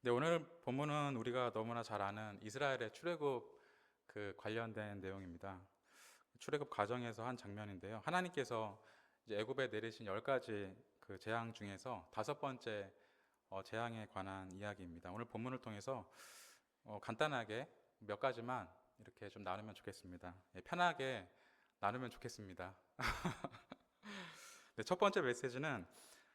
네, 오늘 본문은 우리가 너무나 잘 아는 이스라엘의 출애굽 관련된 내용입니다. 출애굽 과정에서 한 장면인데요. 하나님께서 이제 애굽에 내리신 10가지 재앙 중에서 다섯 번째 재앙에 관한 이야기입니다. 오늘 본문을 통해서 간단하게 몇 가지만 이렇게 좀 나누면 좋겠습니다. 예, 편하게 나누면 좋겠습니다. 네, 첫 번째 메시지는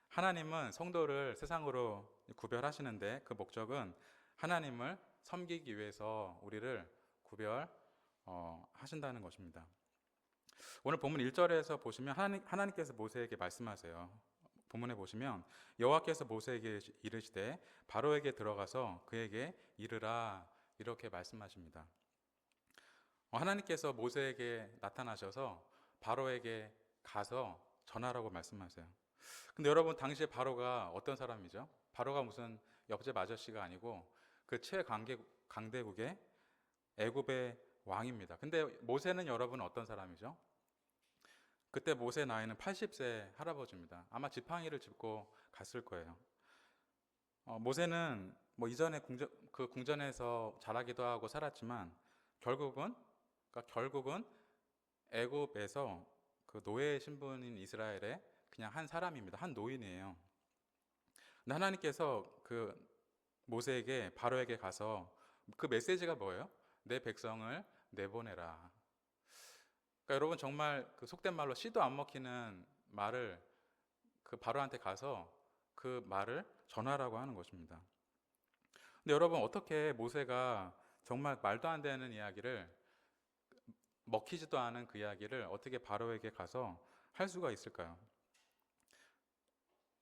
하나님은 성도를 세상으로 구별하시는데 그 목적은 하나님을 섬기기 위해서 우리를 하신다는 것입니다. 오늘 본문 1절에서 보시면 하나님께서 모세에게 말씀하세요. 본문에 보시면 여호와께서 모세에게 이르시되 바로에게 들어가서 그에게 이르라 이렇게 말씀하십니다. 하나님께서 모세에게 나타나셔서 바로에게 가서 전하라고 말씀하세요. 근데 여러분, 당시에 바로가 어떤 사람이죠? 바로가 무슨 옆집 아저씨가 아니고 그 최강대국의 애굽의 왕입니다. 근데 모세는 여러분 어떤 사람이죠? 그때 모세 나이는 80세 할아버지입니다. 아마 지팡이를 짚고 갔을 거예요. 모세는 뭐 이전에 궁전에서 자라기도 하고 살았지만 결국은 애굽에서 그 노예 신분인 이스라엘의 그냥 한 사람입니다. 한 노인이에요. 근데 하나님께서 모세에게 바로에게 가서 그 메시지가 뭐예요? 내 백성을 내보내라. 그러니까 여러분, 정말 속된 말로 씨도 안 먹히는 말을 바로한테 가서 그 말을 전하라고 하는 것입니다. 근데 여러분, 어떻게 모세가 정말 말도 안 되는 이야기를, 먹히지도 않은 그 이야기를 어떻게 바로에게 가서 할 수가 있을까요?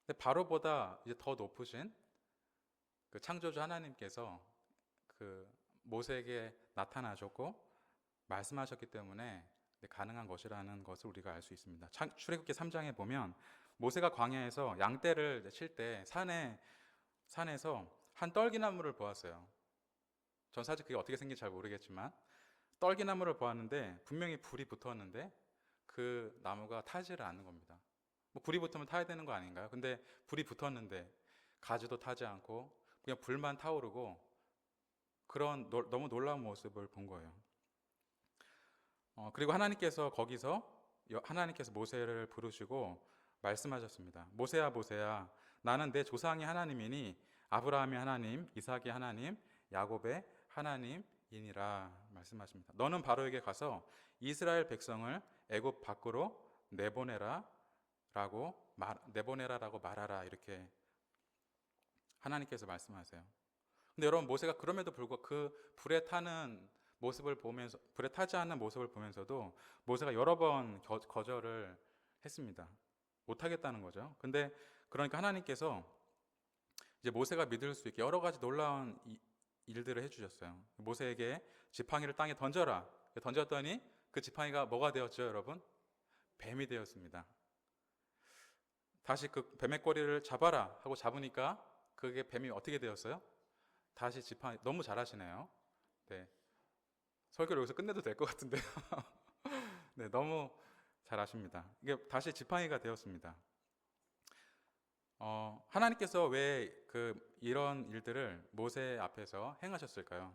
근데 바로보다 이제 더 높으신 창조주 하나님께서 모세에게 나타나셨고 말씀하셨기 때문에 가능한 것이라는 것을 우리가 알 수 있습니다. 출애굽기 3장에 보면 모세가 광야에서 양떼를 칠 때 산에서 한 떨기나무를 보았어요. 전 사실 그게 어떻게 생긴지 잘 모르겠지만 떨기나무를 보았는데 분명히 불이 붙었는데 그 나무가 타지를 않는 겁니다. 뭐 불이 붙으면 타야 되는 거 아닌가요? 근데 불이 붙었는데 가지도 타지 않고 그냥 불만 타오르고 그런 너무 놀라운 모습을 본 거예요. 그리고 하나님께서 모세를 부르시고 말씀하셨습니다. 모세야, 모세야, 나는 내 조상의 하나님이니 아브라함의 하나님, 이삭의 하나님, 야곱의 하나님이니라 말씀하십니다. 너는 바로에게 가서 이스라엘 백성을 애굽 밖으로 내보내라라고 말하라 이렇게 하나님께서 말씀하세요. 근데 여러분, 모세가 그럼에도 불구하고 불에 타지 않는 모습을 보면서도 모세가 여러 번 거절을 했습니다. 못하겠다는 거죠. 근데 그러니까 하나님께서 이제 모세가 믿을 수 있게 여러 가지 놀라운 일들을 해주셨어요. 모세에게 지팡이를 땅에 던져라. 던졌더니 그 지팡이가 뭐가 되었죠, 여러분? 뱀이 되었습니다. 다시 그 뱀의 꼬리를 잡아라 하고 잡으니까 그게 뱀이 어떻게 되었어요? 다시 지팡이. 너무 잘하시네요. 네. 설교를 여기서 끝내도 될 것 같은데요. 네, 너무 잘하십니다. 이게 다시 지팡이가 되었습니다. 하나님께서 왜 이런 일들을 모세 앞에서 행하셨을까요?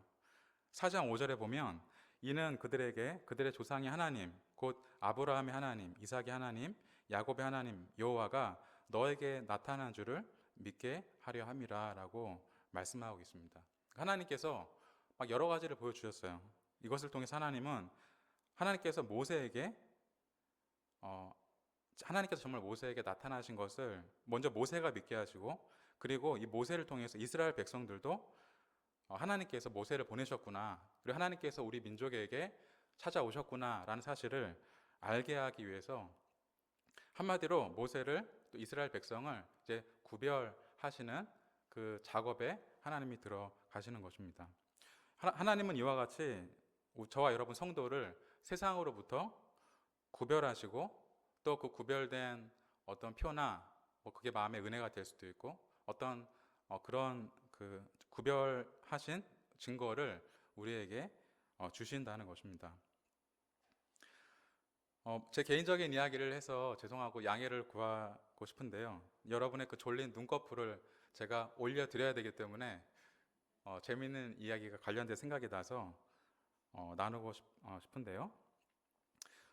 4장 5절에 보면 이는 그들의 조상의 하나님, 곧 아브라함의 하나님, 이삭의 하나님, 야곱의 하나님 여호와가 너에게 나타난 줄을 믿게 하려 함이라 라고 말씀하고 있습니다. 하나님께서 막 여러 가지를 보여주셨어요. 이것을 통해서 하나님께서 하나님께서 정말 모세에게 나타나신 것을 먼저 모세가 믿게 하시고, 그리고 이 모세를 통해서 이스라엘 백성들도 하나님께서 모세를 보내셨구나, 그리고 하나님께서 우리 민족에게 찾아오셨구나 라는 사실을 알게 하기 위해서 한마디로 모세를, 또 이스라엘 백성을 이제 구별하시는 그 작업에 하나님이 들어가시는 것입니다. 하나님은 이와 같이 저와 여러분 성도를 세상으로부터 구별하시고, 또 그 구별된 어떤 표나 그게 마음의 은혜가 될 수도 있고, 어떤 그런 구별하신 증거를 우리에게 주신다는 것입니다. 제 개인적인 이야기를 해서 죄송하고 양해를 구하고 싶은데요. 여러분의 그 졸린 눈꺼풀을 제가 올려드려야 되기 때문에 재미있는 이야기가 관련된 생각이 나서 나누고 싶은데요.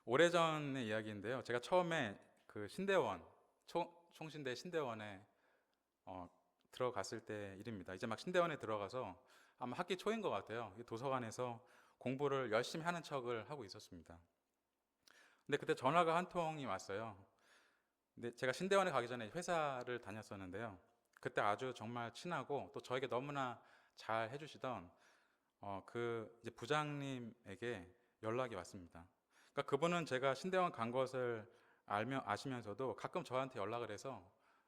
오래전의 이야기인데요. 제가 처음에 그 신대원, 총신대 신대원에 들어갔을 때 일입니다. 이제 막 신대원에 들어가서 아마 학기 초인 것 같아요. 도서관에서 공부를 열심히 하는 척을 하고 있었습니다. 근데 그때 전화가 한 통이 왔어요. 근데 제가 신대원에 가기 전에 회사를 다녔었는데요. 그때 아주 정말 친하고 또 저에게 너무나 잘 해주시던 그 이제 부장님에게 연락이 왔습니다. 그러니까 그분은 제가 신대원 간 것을 아시면서도 가끔 저한테 연락을 해서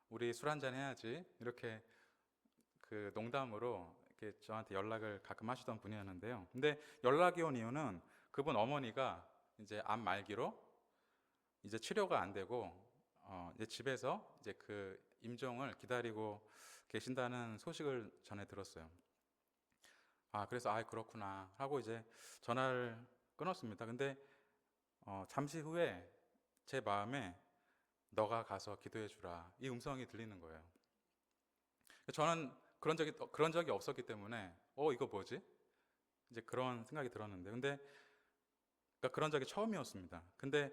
우리 술 한잔 해야지 이렇게 그 농담으로 이렇게 저한테 연락을 가끔 하시던 분이었는데요. 근데 연락이 온 이유는 그분 어머니가 이제 암 말기로 이제 치료가 안 되고 이제 집에서 이제 그 임종을 기다리고 계신다는 소식을 전해 들었어요. 그래서 그렇구나 하고 이제 전화를 끊었습니다. 근데 잠시 후에 제 마음에 너가 가서 기도해 주라 이 음성이 들리는 거예요. 저는 그런 적이 없었기 때문에 이거 뭐지? 이제 그런 생각이 들었는데 그러니까 그런 적이 처음이었습니다. 근데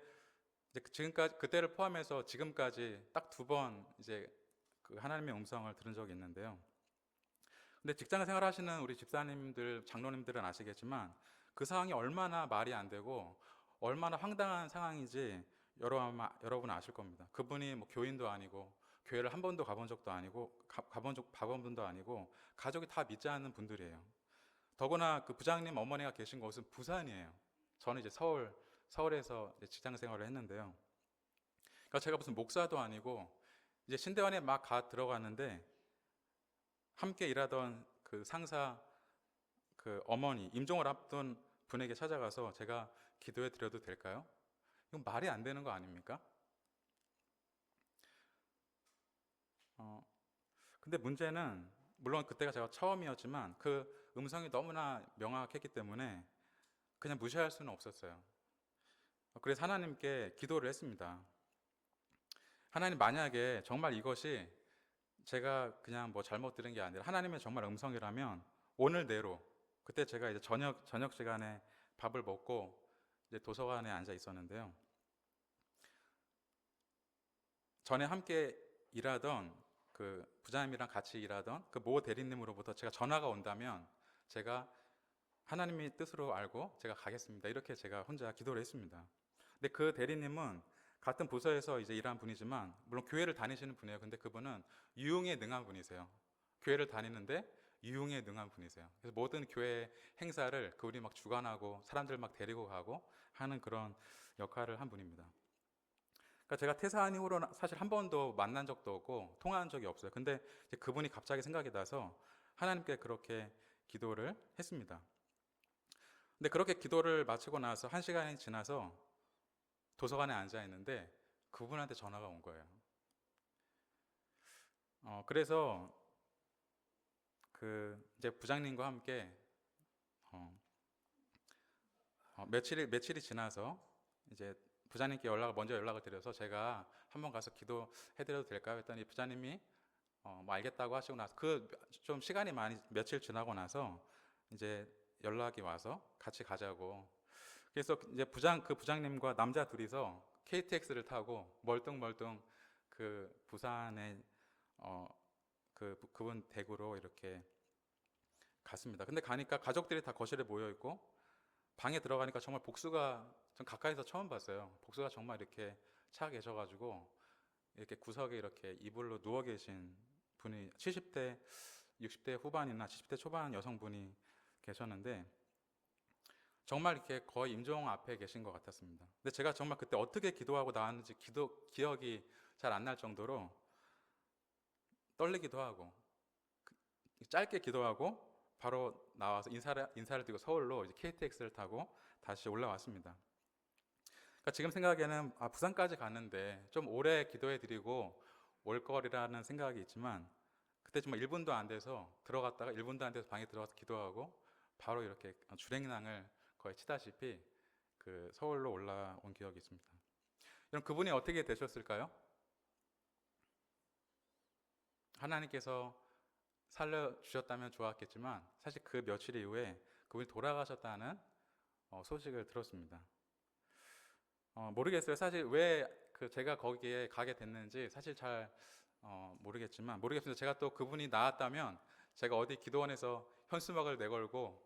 이제 지금까지 그때를 포함해서 지금까지 딱 2번 이제 그 하나님의 음성을 들은 적이 있는데요. 근데 직장 생활하시는 우리 집사님들, 장로님들은 아시겠지만 그 상황이 얼마나 말이 안 되고 얼마나 황당한 상황인지 여러분 아실 겁니다. 그분이 뭐 교인도 아니고 교회를 한 번도 가본 적도 아니고 가본 분도 아니고 가족이 다 믿지 않는 분들이에요. 더구나 그 부장님 어머니가 계신 곳은 부산이에요. 저는 이제 서울에서 이제 직장 생활을 했는데요. 그러니까 제가 무슨 목사도 아니고 이제 신대원에 막 들어갔는데 함께 일하던 그 상사 그 어머니 임종을 앞둔 분에게 찾아가서 제가 기도해 드려도 될까요? 이건 말이 안 되는 거 아닙니까? 근데 문제는 물론 그때가 제가 처음이었지만 그 음성이 너무나 명확했기 때문에 그냥 무시할 수는 없었어요. 그래서 하나님께 기도를 했습니다. 하나님, 만약에 정말 이것이 제가 그냥 뭐 잘못 들은 게 아니라 하나님의 정말 음성이라면 오늘 내로, 그때 제가 이제 저녁 시간에 밥을 먹고 이제 도서관에 앉아 있었는데요. 전에 함께 일하던 그 부장님이랑 같이 일하던 그 모 대리님으로부터 제가 전화가 온다면 제가 하나님의 뜻으로 알고 제가 가겠습니다. 이렇게 제가 혼자 기도를 했습니다. 근데 그 대리님은 같은 부서에서 이제 일하는 분이지만 물론 교회를 다니시는 분이에요. 근데 그분은 유흥에 능한 분이세요. 교회를 다니는데 유흥에 능한 분이세요. 그래서 모든 교회 행사를 그분이 막 주관하고 사람들 막 데리고 가고 하는 그런 역할을 한 분입니다. 그러니까 제가 퇴사한 이후로 사실 한 번도 만난 적도 없고 통화한 적이 없어요. 근데 이제 그분이 갑자기 생각이 나서 하나님께 그렇게 기도를 했습니다. 근데 그렇게 기도를 마치고 나서 1시간이 지나서 도서관에 앉아 있는데 그분한테 전화가 온 거예요. 그래서 그 이제 부장님과 함께 며칠이 지나서 이제 부장님께 먼저 연락을 드려서 제가 한번 가서 기도해드려도 될까요? 했더니 부장님이 뭐 알겠다고 하시고 나서 그 좀 시간이 며칠 지나고 나서 이제 연락이 와서 같이 가자고. 그래서 이제 그 부장님과 남자 둘이서 KTX를 타고 멀뚱멀뚱 그 부산에 그분 댁으로 이렇게 갔습니다. 근데 가니까 가족들이 다 거실에 모여 있고 방에 들어가니까 정말 복수가 좀 가까이서 처음 봤어요. 복수가 정말 이렇게 차 계셔가지고 이렇게 구석에 이렇게 이불로 누워 계신 분이 70대, 60대 후반이나 70대 초반 여성분이 계셨는데 정말 이렇게 거의 임종 앞에 계신 것 같았습니다. 근데 제가 정말 그때 어떻게 기도하고 나왔는지 기억이 잘 안 날 정도로 떨리기도 하고 짧게 기도하고 바로 나와서 인사를 드리고 서울로 이제 KTX를 타고 다시 올라왔습니다. 그러니까 지금 생각에는 부산까지 갔는데 좀 오래 기도해 드리고 올 거리라는 생각이 있지만 그때 정말 1분도 안 돼서 들어갔다가 1분도 안 돼서 방에 들어가서 기도하고 바로 이렇게 주행랑을 거의 치다시피 그 서울로 올라온 기억이 있습니다. 그럼 그분이 어떻게 되셨을까요? 하나님께서 살려주셨다면 좋았겠지만 사실 그 며칠 이후에 그분이 돌아가셨다는 소식을 들었습니다. 모르겠어요. 사실 왜 제가 거기에 가게 됐는지 사실 잘 모르겠습니다. 제가 또 그분이 나았다면 제가 어디 기도원에서 현수막을 내걸고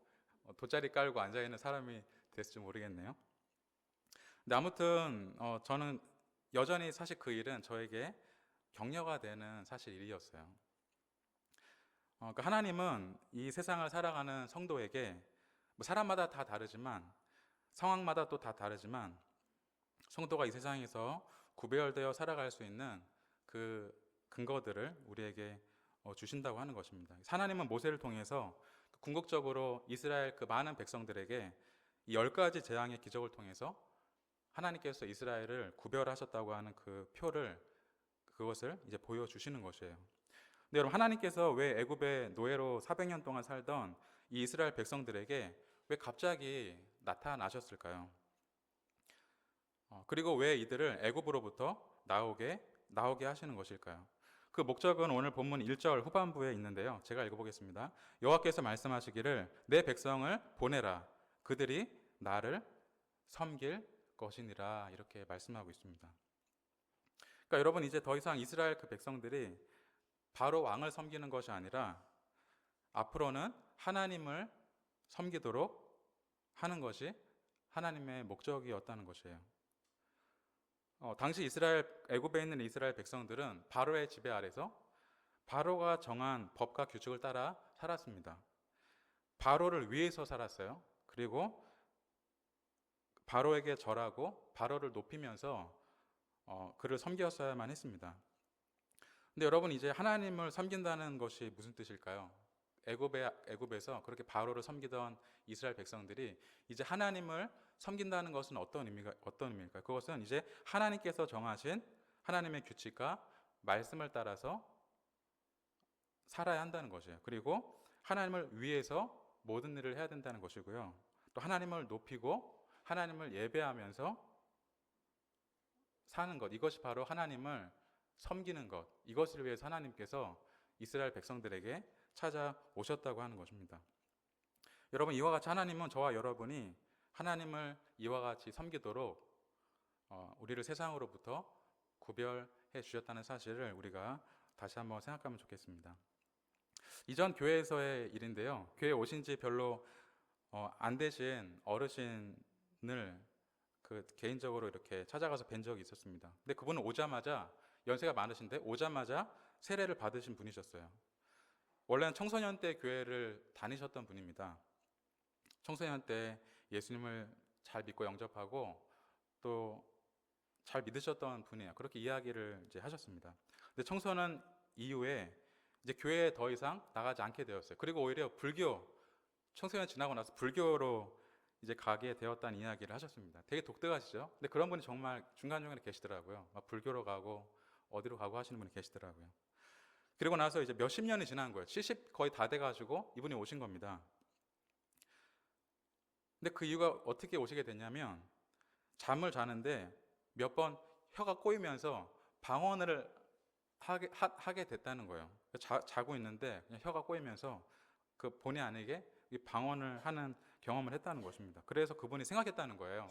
돗자리 깔고 앉아있는 사람이 됐을지 모르겠네요. 근데 아무튼 저는 여전히 사실 그 일은 저에게 격려가 되는 사실 일이었어요. 그러니까 하나님은 이 세상을 살아가는 성도에게 뭐 사람마다 다 다르지만 상황마다 또 다 다르지만 성도가 이 세상에서 구별되어 살아갈 수 있는 그 근거들을 우리에게 주신다고 하는 것입니다. 하나님은 모세를 통해서 궁극적으로 이스라엘 그 많은 백성들에게 이 10가지 재앙의 기적을 통해서 하나님께서 이스라엘을 구별하셨다고 하는 그 표를 그것을 이제 보여주시는 것이에요. 근데 여러분, 하나님께서 왜 애굽의 노예로 400년 동안 살던 이 이스라엘 백성들에게 왜 갑자기 나타나셨을까요? 그리고 왜 이들을 애굽으로부터 나오게 하시는 것일까요? 그 목적은 오늘 본문 1절 후반부에 있는데요. 제가 읽어보겠습니다. 여호와께서 말씀하시기를 내 백성을 보내라. 그들이 나를 섬길 것이니라. 이렇게 말씀하고 있습니다. 그러니까 여러분, 이제 더 이상 이스라엘 그 백성들이 바로 왕을 섬기는 것이 아니라 앞으로는 하나님을 섬기도록 하는 것이 하나님의 목적이었다는 것이에요. 당시 애굽에 있는 이스라엘 백성들은 바로의 지배 아래서 바로가 정한 법과 규칙을 따라 살았습니다. 바로를 위해서 살았어요. 그리고 바로에게 절하고 바로를 높이면서 그를 섬겼어야만 했습니다. 근데 여러분, 이제 하나님을 섬긴다는 것이 무슨 뜻일까요? 애굽에서 그렇게 바로를 섬기던 이스라엘 백성들이 이제 하나님을 섬긴다는 것은 어떤 의미일까요? 그것은 이제 하나님께서 정하신 하나님의 규칙과 말씀을 따라서 살아야 한다는 것이에요. 그리고 하나님을 위해서 모든 일을 해야 된다는 것이고요. 또 하나님을 높이고 하나님을 예배하면서 사는 것, 이것이 바로 하나님을 섬기는 것, 이것을 위해서 하나님께서 이스라엘 백성들에게 찾아오셨다고 하는 것입니다. 여러분, 이와 같이 하나님은 저와 여러분이 하나님을 이와 같이 섬기도록 우리를 세상으로부터 구별해 주셨다는 사실을 우리가 다시 한번 생각하면 좋겠습니다. 이전 교회에서의 일인데요. 교회에 오신 지 별로 안 되신 어르신을 개인적으로 이렇게 찾아가서 뵌 적이 있었습니다. 근데 그분은 오자마자, 연세가 많으신데 오자마자 세례를 받으신 분이셨어요. 원래는 청소년 때 교회를 다니셨던 분입니다. 청소년 때 예수님을 잘 믿고 영접하고 또 잘 믿으셨던 분이에요. 그렇게 이야기를 이제 하셨습니다. 근데 청소년 이후에 이제 교회에 더 이상 나가지 않게 되었어요. 그리고 오히려 청소년 지나고 나서 불교로 이제 가게 되었다는 이야기를 하셨습니다. 되게 독특하시죠? 근데 그런 분이 정말 중간중간에 계시더라고요. 막 불교로 가고 어디로 가고 하시는 분이 계시더라고요. 그리고 나서 이제 몇십 년이 지난 거예요. 70 거의 다 돼가지고 이분이 오신 겁니다. 근데 그 이유가 어떻게 오시게 됐냐면 잠을 자는데 몇 번 혀가 꼬이면서 방언을 하게 됐다는 거예요. 자고 있는데 그냥 혀가 꼬이면서 그 본의 아니게 방언을 하는 경험을 했다는 것입니다. 그래서 그분이 생각했다는 거예요.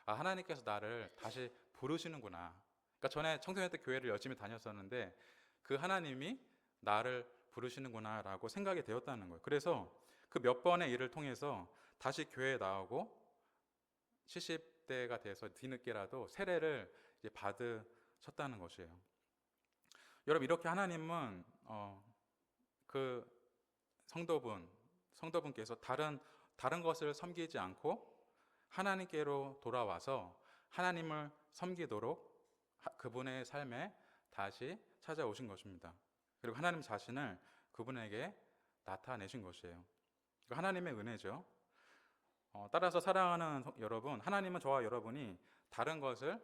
아, 하나님께서 나를 다시 부르시는구나. 그러니까 전에 청소년 때 교회를 열심히 다녔었는데 그 하나님이 나를 부르시는구나라고 생각이 되었다는 거예요. 그래서 그 몇 번의 일을 통해서 다시 교회에 나오고 70대가 돼서 뒤늦게라도 세례를 이제 받으셨다는 것이에요. 여러분, 이렇게 하나님은 그 성도분께서 다른 것을 섬기지 않고 하나님께로 돌아와서 하나님을 섬기도록 그분의 삶에 다시 찾아오신 것입니다. 그리고 하나님 자신을 그분에게 나타내신 것이에요. 하나님의 은혜죠. 따라서 사랑하는 여러분, 하나님은 저와 여러분이 다른 것을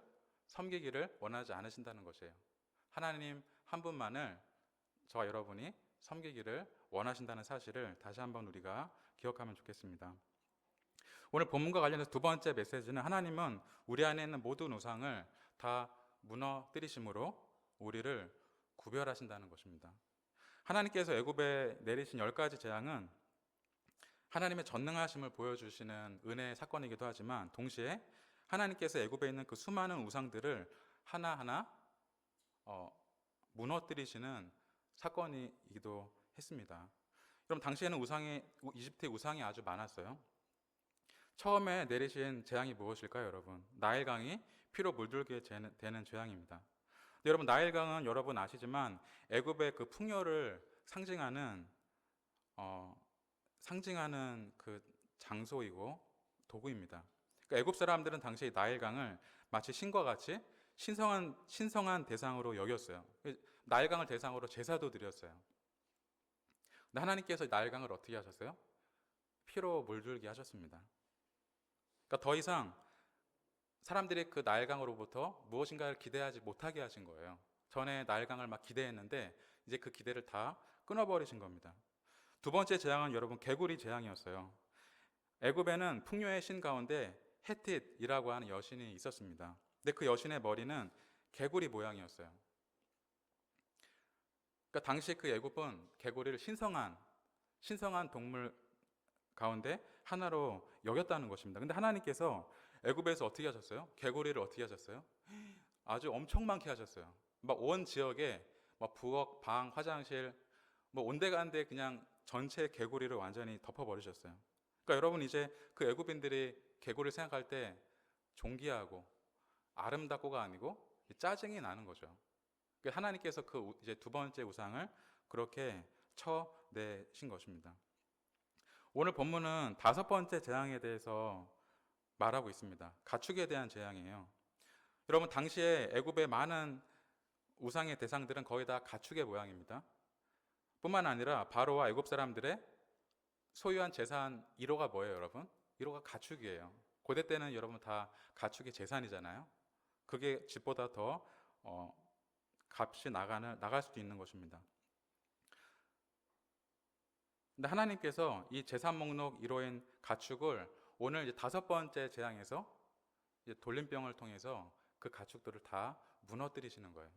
섬기기를 원하지 않으신다는 것이에요. 하나님 한 분만을 저와 여러분이 섬기기를 원하신다는 사실을 다시 한번 우리가 기억하면 좋겠습니다. 오늘 본문과 관련해서 두 번째 메시지는 하나님은 우리 안에 있는 모든 우상을 다 무너뜨리심으로 우리를 구별하신다는 것입니다. 하나님께서 애굽에 내리신 10가지 재앙은 하나님의 전능하심을 보여주시는 은혜의 사건이기도 하지만 동시에 하나님께서 애굽에 있는 그 수많은 우상들을 하나하나 무너뜨리시는 사건이기도 했습니다. 그럼 당시에는 이집트의 우상이 아주 많았어요. 처음에 내리신 재앙이 무엇일까요, 여러분? 나일강이 피로 물들게 되는 재앙입니다. 여러분, 나일강은 여러분 아시지만 애굽의 그 풍요를 상징하는 그 장소이고 도구입니다. 그러니까 애굽 사람들은 당시 나일강을 마치 신과 같이 신성한 대상으로 여겼어요. 나일강을 대상으로 제사도 드렸어요. 근데 하나님께서 나일강을 어떻게 하셨어요? 피로 물들게 하셨습니다. 그러니까 더 이상 사람들이 그 나일강으로부터 무엇인가를 기대하지 못하게 하신 거예요. 전에 나일강을 막 기대했는데 이제 그 기대를 다 끊어버리신 겁니다. 두 번째 재앙은 여러분 개구리 재앙이었어요. 애굽에는 풍요의 신 가운데 헷ιτ이라고 하는 여신이 있었습니다. 근데 그 여신의 머리는 개구리 모양이었어요. 그러니까 당시 그 애굽은 개구리를 신성한 동물 가운데 하나로 여겼다는 것입니다. 근데 하나님께서 애굽에서 어떻게 하셨어요? 개구리를 어떻게 하셨어요? 아주 엄청 많게 하셨어요. 막 온 지역에 막 부엌, 방, 화장실 뭐 온데간데 그냥 전체 개구리를 완전히 덮어버리셨어요. 그러니까 여러분 이제 그 애굽인들이 개구리를 생각할 때 존귀하고 아름답고가 아니고 짜증이 나는 거죠. 그러니까 하나님께서 그 이제 두 번째 우상을 그렇게 쳐내신 것입니다. 오늘 본문은 다섯 번째 재앙에 대해서 말하고 있습니다. 가축에 대한 재앙이에요. 여러분 당시에 애굽의 많은 우상의 대상들은 거의 다 가축의 모양입니다. 뿐만 아니라 바로와 애굽 사람들의 소유한 재산 1호가 뭐예요, 여러분? 1호가 가축이에요. 고대 때는 여러분 다 가축이 재산이잖아요. 그게 집보다 더 값이 나갈 수도 있는 것입니다. 근데 하나님께서 이 재산 목록 1호인 가축을 오늘 이제 다섯 번째 재앙에서 이제 돌림병을 통해서 그 가축들을 다 무너뜨리시는 거예요.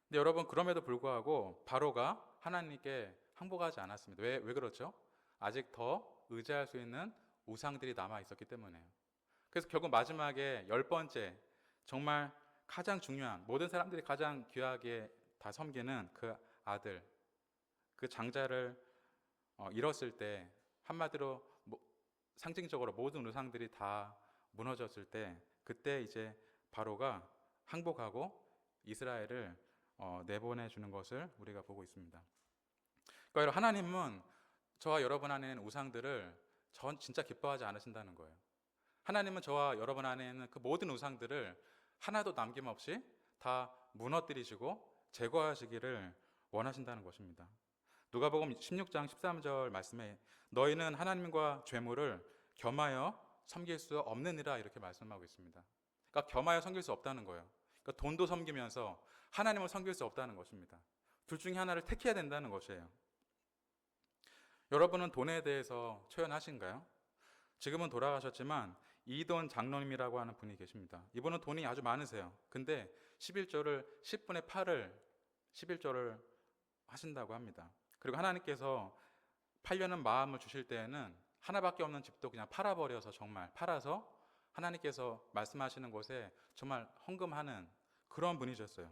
근데 여러분 그럼에도 불구하고 바로가 하나님께 항복하지 않았습니다. 왜 그렇죠? 아직 더 의지할 수 있는 우상들이 남아 있었기 때문에요. 그래서 결국 마지막에 10번째 정말 가장 중요한 모든 사람들이 가장 귀하게 다 섬기는 그 아들, 그 장자를 잃었을 때 한마디로 상징적으로 모든 우상들이 다 무너졌을 때 그때 이제 바로가 항복하고 이스라엘을 내보내 주는 것을 우리가 보고 있습니다. 그러니까 하나님은 저와 여러분 안에 있는 우상들을 진짜 기뻐하지 않으신다는 거예요. 하나님은 저와 여러분 안에 있는 그 모든 우상들을 하나도 남김없이 다 무너뜨리시고 제거하시기를 원하신다는 것입니다. 누가복음 16장 13절 말씀에 너희는 하나님과 죄물을 겸하여 섬길 수 없느니라 이렇게 말씀하고 있습니다. 그러니까 겸하여 섬길 수 없다는 거예요. 그러니까 돈도 섬기면서 하나님을 섬길 수 없다는 것입니다. 둘 중에 하나를 택해야 된다는 것이에요. 여러분은 돈에 대해서 초연하신가요? 지금은 돌아가셨지만 이돈 장로님이라고 하는 분이 계십니다. 이분은 돈이 아주 많으세요. 근데 11조를 10분의 8을 11조를 하신다고 합니다. 그리고 하나님께서 팔려는 마음을 주실 때에는 하나밖에 없는 집도 그냥 팔아버려서 정말 팔아서 하나님께서 말씀하시는 곳에 정말 헌금하는 그런 분이셨어요.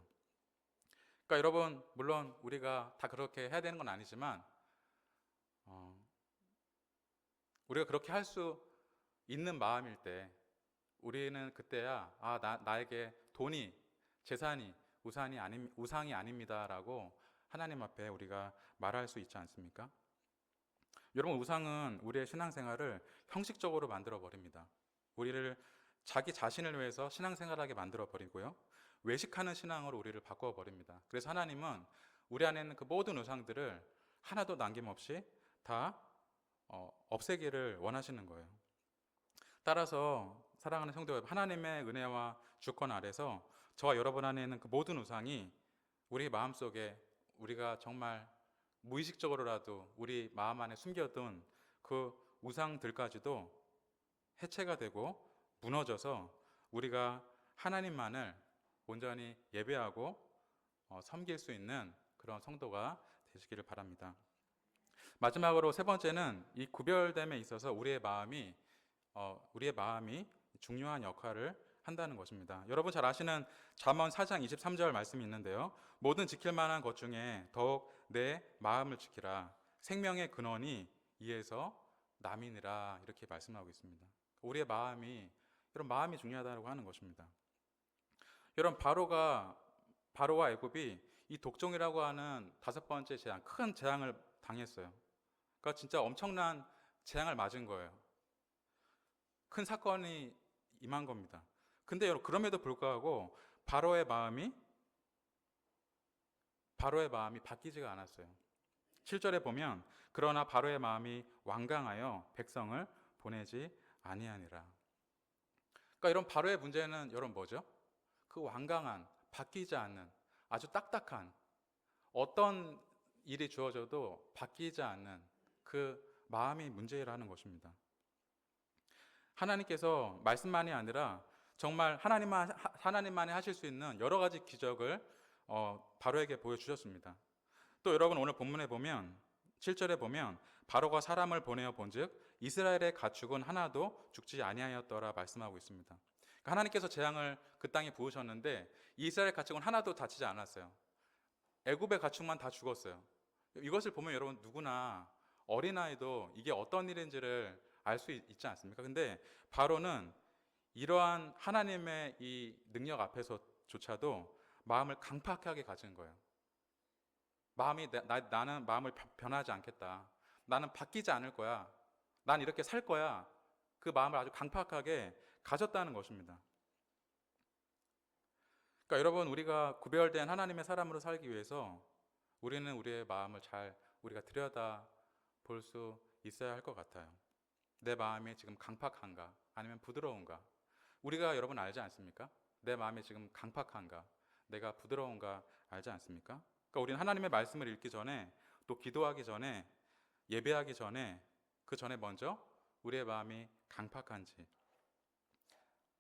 그러니까 여러분 물론 우리가 다 그렇게 해야 되는 건 아니지만 우리가 그렇게 할 수 있는 마음일 때 우리는 그때야 나에게 돈이 재산이 우상이 아닙니다라고 하나님 앞에 우리가 말할 수 있지 않습니까? 여러분 우상은 우리의 신앙생활을 형식적으로 만들어 버립니다. 우리를 자기 자신을 위해서 신앙생활하게 만들어 버리고요. 외식하는 신앙으로 우리를 바꿔 버립니다. 그래서 하나님은 우리 안에 있는 그 모든 우상들을 하나도 남김없이 다 없애기를 원하시는 거예요. 따라서 사랑하는 성도 여러분, 하나님의 은혜와 주권 아래서 저와 여러분 안에 있는 그 모든 우상이 우리 마음속에 우리가 정말 무의식적으로라도 우리 마음 안에 숨겨둔 그 우상들까지도 해체가 되고 무너져서 우리가 하나님만을 온전히 예배하고 섬길 수 있는 그런 성도가 되시기를 바랍니다. 마지막으로 세 번째는 이 구별됨에 있어서 우리의 마음이 중요한 역할을 한다는 것입니다. 여러분 잘 아시는 잠언 4장 23절 말씀이 있는데요. 모든 지킬 만한 것 중에 더욱 내 마음을 지키라. 생명의 근원이 이에서 남이니라. 이렇게 말씀하고 있습니다. 우리의 여러분 마음이 중요하다고 하는 것입니다. 여러분 바로와 애굽이 이 독종이라고 하는 다섯 번째 큰 재앙을 당했어요. 그러니까 진짜 엄청난 재앙을 맞은 거예요. 큰 사건이 임한 겁니다. 근데 여러분 그럼에도 불구하고 바로의 마음이 바뀌지가 않았어요. 7절에 보면 그러나 바로의 마음이 완강하여 백성을 보내지 아니하니라. 그러니까 이런 바로의 문제는 여러분 뭐죠? 그 완강한, 바뀌지 않는, 아주 딱딱한, 어떤 일이 주어져도 바뀌지 않는 그 마음이 문제라는 것입니다. 하나님께서 말씀만이 아니라 정말 하나님만이 하실 수 있는 여러 가지 기적을 바로에게 보여주셨습니다. 또 여러분 오늘 본문에 보면 7절에 보면 바로가 사람을 보내어 본즉 이스라엘의 가축은 하나도 죽지 아니하였더라 말씀하고 있습니다. 그러니까 하나님께서 재앙을 그 땅에 부으셨는데 이스라엘 가축은 하나도 다치지 않았어요. 애굽의 가축만 다 죽었어요. 이것을 보면 여러분 누구나 어린아이도 이게 어떤 일인지를 알 수 있지 않습니까? 근데 바로는 이러한 하나님의 이 능력 앞에서조차도 마음을 강팍하게 가진 거예요. 나는 마음을 변하지 않겠다. 나는 바뀌지 않을 거야. 난 이렇게 살 거야. 그 마음을 아주 강팍하게 가졌다는 것입니다. 그러니까 여러분 우리가 구별된 하나님의 사람으로 살기 위해서 우리는 우리의 마음을 우리가 들여다 볼 수 있어야 할 것 같아요. 내 마음이 지금 강팍한가 아니면 부드러운가? 우리가 여러분 알지 않습니까? 내 마음이 지금 강팍한가 내가 부드러운가 알지 않습니까? 그러니까 우리는 하나님의 말씀을 읽기 전에 또 기도하기 전에 예배하기 전에 그 전에 먼저 우리의 마음이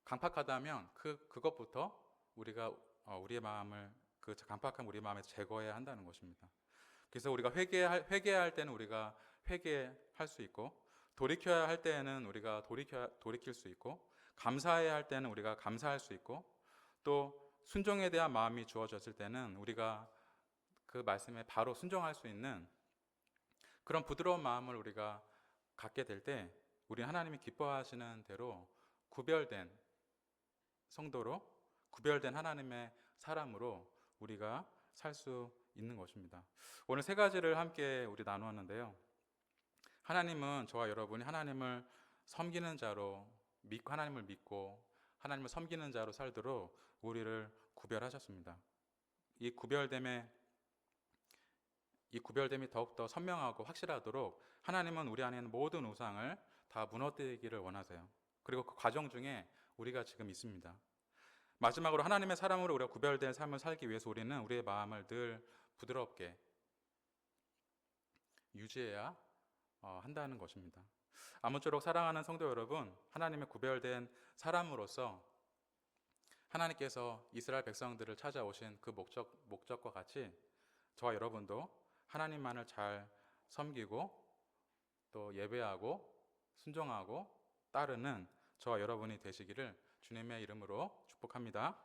강팍하다면 그것부터 우리가 우리의 마음을 그 강팍한 우리 마음에 제거해야 한다는 것입니다. 그래서 우리가 회개해야 할 때는 우리가 회개할 수 있고 돌이켜야 할 때에는 우리가 돌이킬 수 있고 감사해야 할 때는 우리가 감사할 수 있고 또 순종에 대한 마음이 주어졌을 때는 우리가 그 말씀에 바로 순종할 수 있는 그런 부드러운 마음을 우리가 갖게 될 때 우리 하나님이 기뻐하시는 대로 구별된 성도로 구별된 하나님의 사람으로 우리가 살 수 있는 것입니다. 오늘 세 가지를 함께 우리 나누었는데요. 하나님은 저와 여러분이 하나님을 섬기는 자로 하나님을 믿고 하나님을 섬기는 자로 살도록 우리를 구별하셨습니다. 이 구별됨이 더욱더 선명하고 확실하도록 하나님은 우리 안에 있는 모든 우상을 다 무너뜨리기를 원하세요. 그리고 그 과정 중에 우리가 지금 있습니다. 마지막으로 하나님의 사람으로 우리가 구별된 삶을 살기 위해서 우리는 우리의 마음을 늘 부드럽게 유지해야 한다는 것입니다. 아무쪼록 사랑하는 성도 여러분, 하나님의 구별된 사람으로서 하나님께서 이스라엘 백성들을 찾아오신 그 목적과 같이 저와 여러분도 하나님만을 잘 섬기고 또 예배하고 순종하고 따르는 저와 여러분이 되시기를 주님의 이름으로 축복합니다.